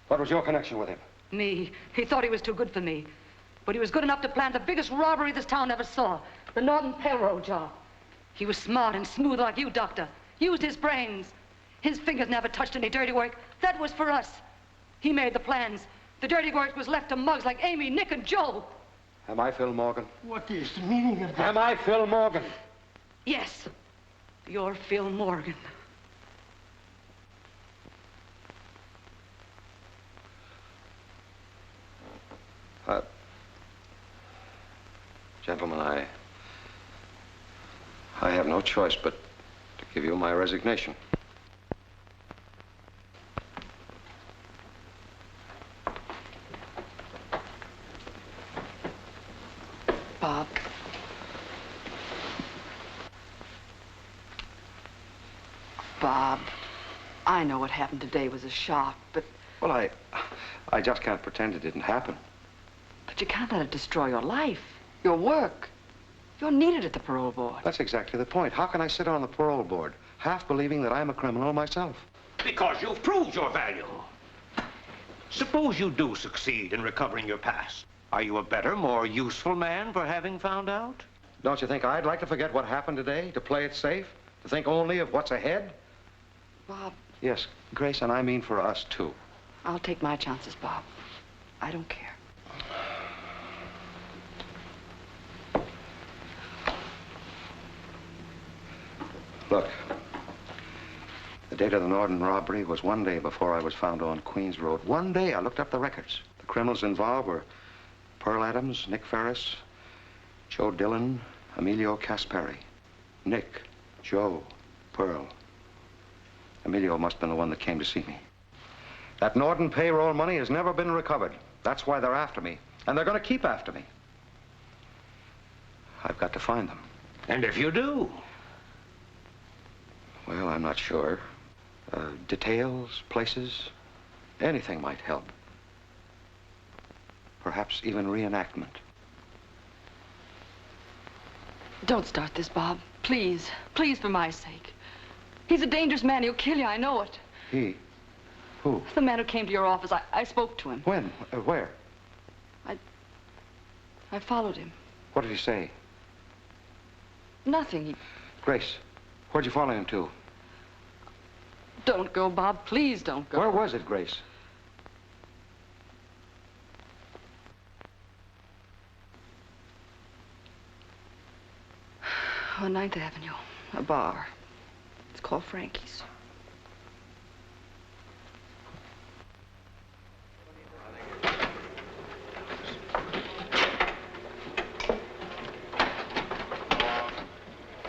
What was your connection with him? Me. He thought he was too good for me. But he was good enough to plan the biggest robbery this town ever saw. The Norton payroll job. He was smart and smooth like you, Doctor. Used his brains. His fingers never touched any dirty work. That was for us. He made the plans. The dirty work was left to mugs like Amy, Nick, and Joe. Am I Phil Morgan? What is the meaning of that? Am I Phil Morgan? Yes. You're Phil Morgan. Gentlemen, I have no choice but to give you my resignation. Bob. Bob, I know what happened today was a shock, but... Well, I just can't pretend it didn't happen. But you can't let it destroy your life, your work. You're needed at the parole board. That's exactly the point. How can I sit on the parole board, half believing that I'm a criminal myself? Because you've proved your value. Suppose you do succeed in recovering your past. Are you a better, more useful man for having found out? Don't you think I'd like to forget what happened today, to play it safe, to think only of what's ahead? Bob. Yes, Grace, and I mean for us, too. I'll take my chances, Bob. I don't care. Look, the date of the Norton robbery was one day before I was found on Queens Road. One day. I looked up the records. The criminals involved were Pearl Adams, Nick Ferris, Joe Dillon, Emilio Caspari. Nick, Joe, Pearl. Emilio must have been the one that came to see me. That Norton payroll money has never been recovered. That's why they're after me. And they're going to keep after me. I've got to find them. And if you do? Well, I'm not sure. Details, places, anything might help. Perhaps even reenactment. Don't start this, Bob. Please. Please, for my sake. He's a dangerous man. He'll kill you. I know it. He? Who? The man who came to your office. I spoke to him. When? Where? I followed him. What did he say? Nothing. Grace, where'd you follow him to? Don't go, Bob. Please don't go. Where was it, Grace? On 9th Avenue. A bar. It's called Frankie's.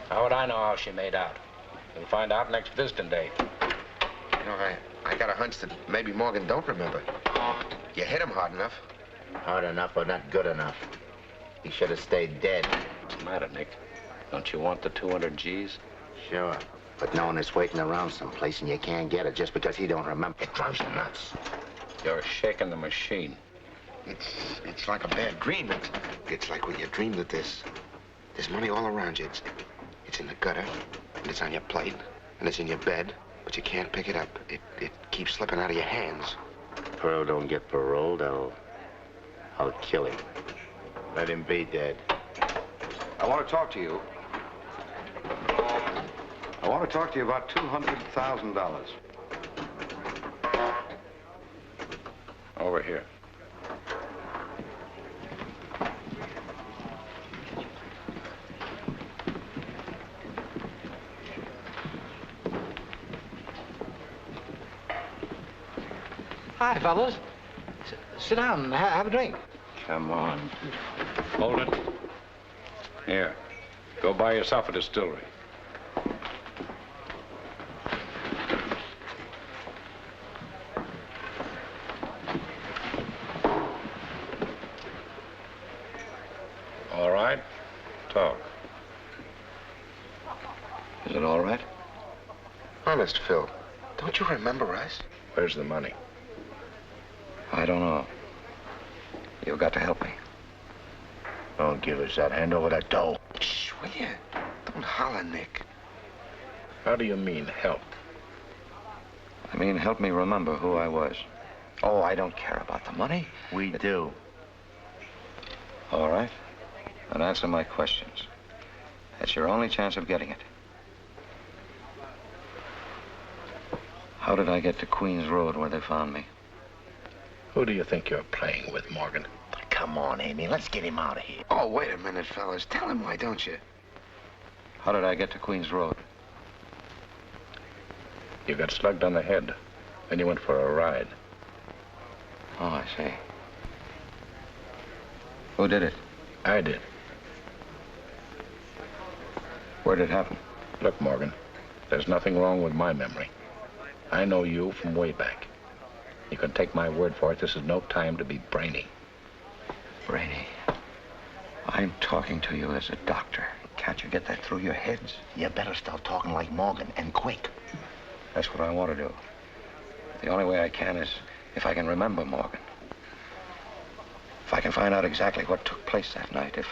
How would I know how she made out? We'll find out next visiting day. You know, I got a hunch that maybe Morgan don't remember. You hit him hard enough. Hard enough, but not good enough. He should have stayed dead. What's the matter, Nick? Don't you want the 200 G's? Sure. But knowing it's waiting around someplace and you can't get it just because he don't remember, it drives you nuts. You're shaking the machine. It's like a bad dream. It's like when you dream that there's money all around you. It's in the gutter, and it's on your plate, and it's in your bed, but you can't pick it up. It keeps slipping out of your hands. Pearl don't get paroled, I'll kill him. Let him be dead. I want to talk to you. I want to talk to you about $200,000. Over here. Hi, fellas. Sit down and have a drink. Come on. Hold it. Here. Go buy yourself a distillery. All right? Talk. Is it all right? Honest, Phil, don't you remember us? Where's the money? I don't know. You've got to help me. Don't give us that. Hand over that dough. Shh, will you? Don't holler, Nick. How do you mean, help? I mean, help me remember who I was. Oh, I don't care about the money. We do. All right. Then answer my questions. That's your only chance of getting it. How did I get to Queens Road where they found me? Who do you think you're playing with, Morgan? Come on, Amy. Let's get him out of here. Oh, wait a minute, fellas. Tell him why don't you? How did I get to Queens Road? You got slugged on the head. Then you went for a ride. Oh, I see. Who did it? I did. Where did it happen? Look, Morgan, there's nothing wrong with my memory. I know you from way back. You can take my word for it, this is no time to be brainy. Brainy? I'm talking to you as a doctor. Can't you get that through your heads? You better start talking like Morgan, and quick. That's what I want to do. The only way I can is if I can remember Morgan. If I can find out exactly what took place that night, if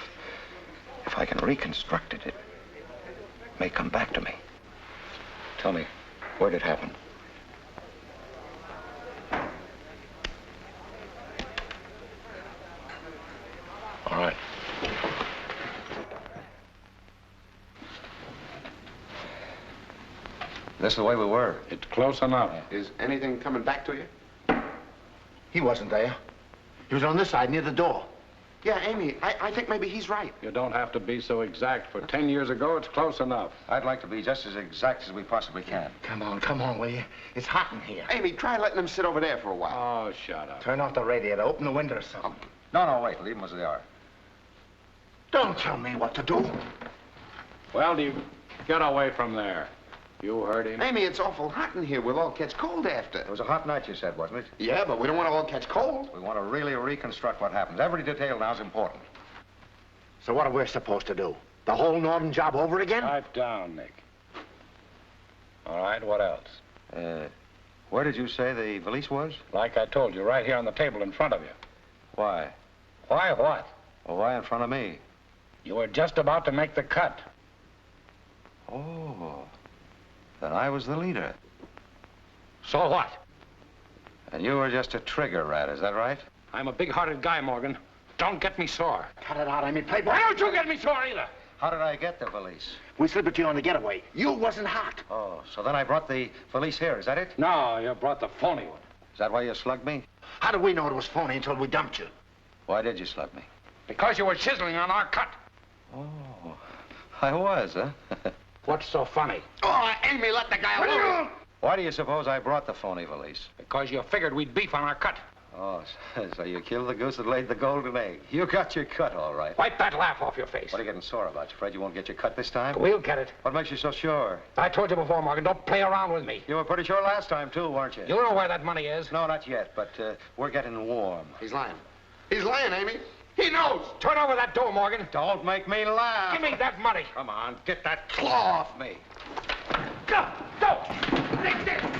I can reconstruct it, it may come back to me. Tell me, where did it happen? This is the way we were. It's close enough. Is anything coming back to you? He wasn't there. He was on this side, near the door. Yeah, Amy, I think maybe he's right. You don't have to be so exact. For 10 years ago, it's close enough. I'd like to be just as exact as we possibly can. Come on, will you? It's hot in here. Amy, try letting him sit over there for a while. Oh, shut up. Turn off the radiator, open the window or something. No, wait. Leave them as they are. Don't tell me what to do. Well, do you get away from there? You heard him. Amy, it's awful hot in here. We'll all catch cold after. It was a hot night, you said, wasn't it? Yeah, but we don't want to all catch cold. We want to really reconstruct what happened. Every detail now is important. So what are we supposed to do? The whole Norton job over again? Pipe down, Nick. All right, what else? Where did you say the valise was? Like I told you, right here on the table in front of you. Why? Why what? Well, why in front of me? You were just about to make the cut. Oh. Then I was the leader. So what? And you were just a trigger rat, is that right? I'm a big-hearted guy, Morgan. Don't get me sore. Cut it out, Amy, playboy. Why don't you get me sore either? How did I get the valise? We slipped it to you on the getaway. You wasn't hot. Oh, so then I brought the valise here, is that it? No, you brought the phony one. Is that why you slugged me? How did we know it was phony until we dumped you? Why did you slug me? Because you were chiseling on our cut. Oh, I was, huh? What's so funny? Oh, Amy, let the guy alone. Why do you suppose I brought the phony valise? Because you figured we'd beef on our cut. Oh, so you killed the goose that laid the golden egg. You got your cut, all right. Wipe that laugh off your face. What are you getting sore about? You afraid you won't get your cut this time? We'll get it. What makes you so sure? I told you before, Morgan, don't play around with me. You were pretty sure last time, too, weren't you? You know where that money is? No, not yet, but we're getting warm. He's lying. He's lying, Amy. He knows. Turn over that door, Morgan. Don't make me laugh. Give me that money. Come on, get that claw off me. Go! Get him!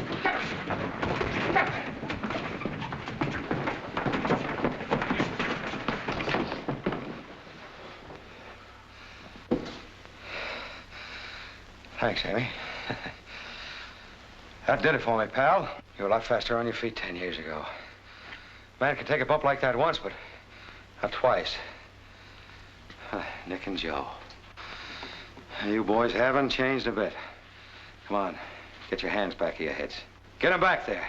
Thanks, Amy. That did it for me, pal. You were a lot faster on your feet 10 years ago. Man can take a bump like that once, but not twice. Nick and Joe. You boys haven't changed a bit. Come on, get your hands back of your heads. Get them back there.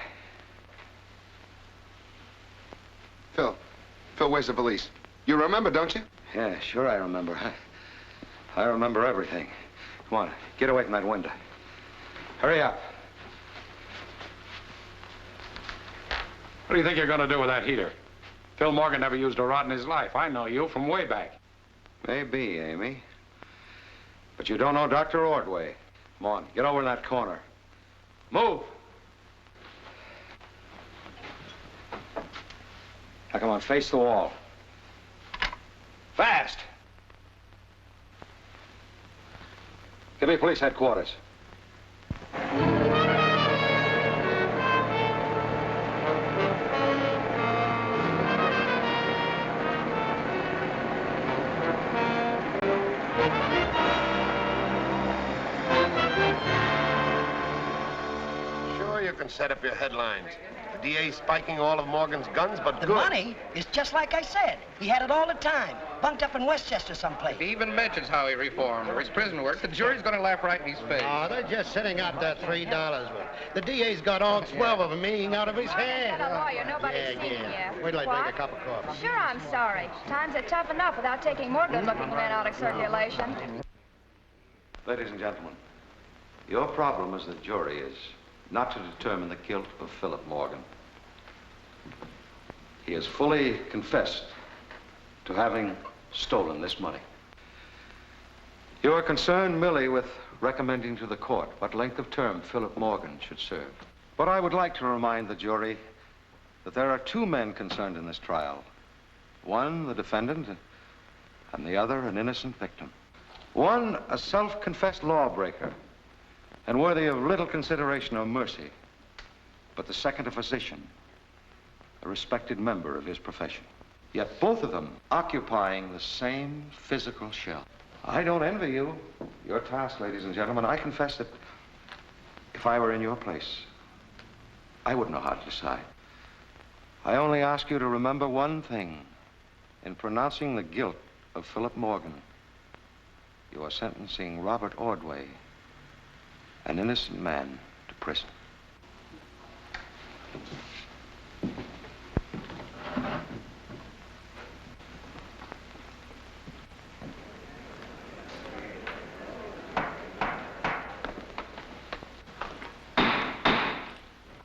Phil, where's the valise? You remember, don't you? Yeah, sure I remember. I remember everything. Come on, get away from that window. Hurry up. What do you think you're going to do with that heater? Phil Morgan never used a rod in his life. I know you from way back. Maybe, Amy. But you don't know Dr. Ordway. Come on, get over in that corner. Move! Now, come on, face the wall. Fast! Give me police headquarters. Sure, you can set up your headlines. The DA spiking all of Morgan's guns, but The good. money is just like I said. He had it all the time, bunked up in Westchester someplace. He even mentions how he reformed or his prison work. The jury's going to laugh right in his face. Oh, they're just sitting out that $3 with. The DA's got all 12 of them hanging out of his hand. Not a lawyer. Nobody's seen you. Wait till I What? make a cup of coffee. Sure, I'm sorry. Times are tough enough without taking more good-looking men out of circulation. Ladies and gentlemen, your problem as the jury is not to determine the guilt of Philip Morgan. He has fully confessed to having stolen this money. You are concerned merely with recommending to the court what length of term Philip Morgan should serve. But I would like to remind the jury that there are two men concerned in this trial. One, the defendant, and the other, an innocent victim. One, a self-confessed lawbreaker, and worthy of little consideration or mercy. But the second, a physician, a respected member of his profession. Yet both of them occupying the same physical shell. I don't envy you your task, ladies and gentlemen. I confess that if I were in your place, I wouldn't know how to decide. I only ask you to remember one thing. In pronouncing the guilt of Philip Morgan, you are sentencing Robert Ordway an innocent man to prison.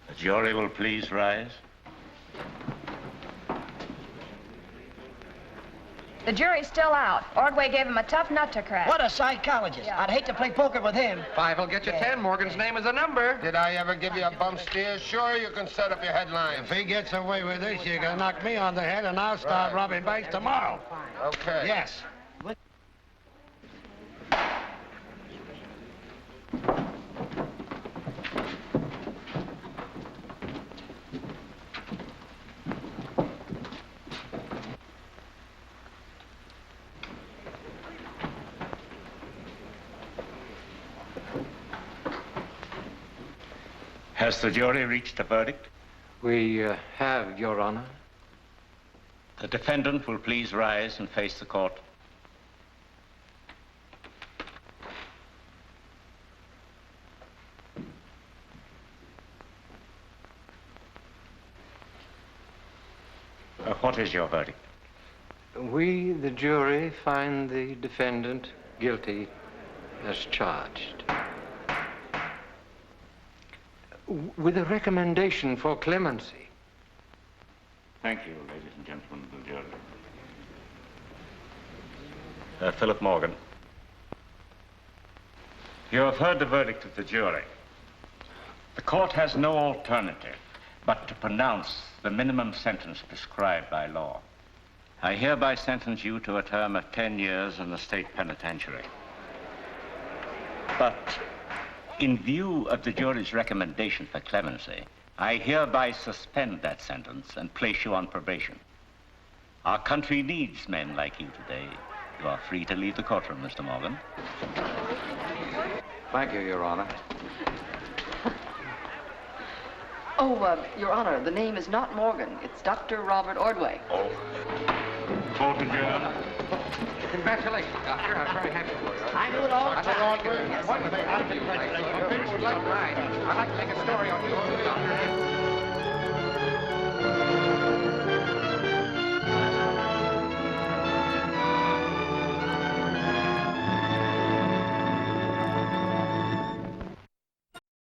The jury will please rise. The jury's still out. Ordway gave him a tough nut to crack. What a psychologist. I'd hate to play poker with him. 5 will get you 10. Morgan's name is a number. Did I ever give you a bum steer? Sure, you can set up your headline. If he gets away with this, you're gonna knock me on the head, and I'll start robbing banks tomorrow. Okay. Yes. Has the jury reached a verdict? We have, Your Honor. The defendant will please rise and face the court. What is your verdict? We, the jury, find the defendant guilty as charged. With a recommendation for clemency. Thank you, ladies and gentlemen of the jury. Philip Morgan. You have heard the verdict of the jury. The court has no alternative but to pronounce the minimum sentence prescribed by law. I hereby sentence you to a term of 10 years in the state penitentiary. But in view of the jury's recommendation for clemency, I hereby suspend that sentence and place you on probation. Our country needs men like you today. You are free to leave the courtroom, Mr. Morgan. Thank you, Your Honor. Oh, Your Honor, the name is not Morgan. It's Dr. Robert Ordway. Oh. Court adjourned. Congratulations, Doctor. I'm very happy for you. I knew it all. I'd like to make a story on you, Doctor.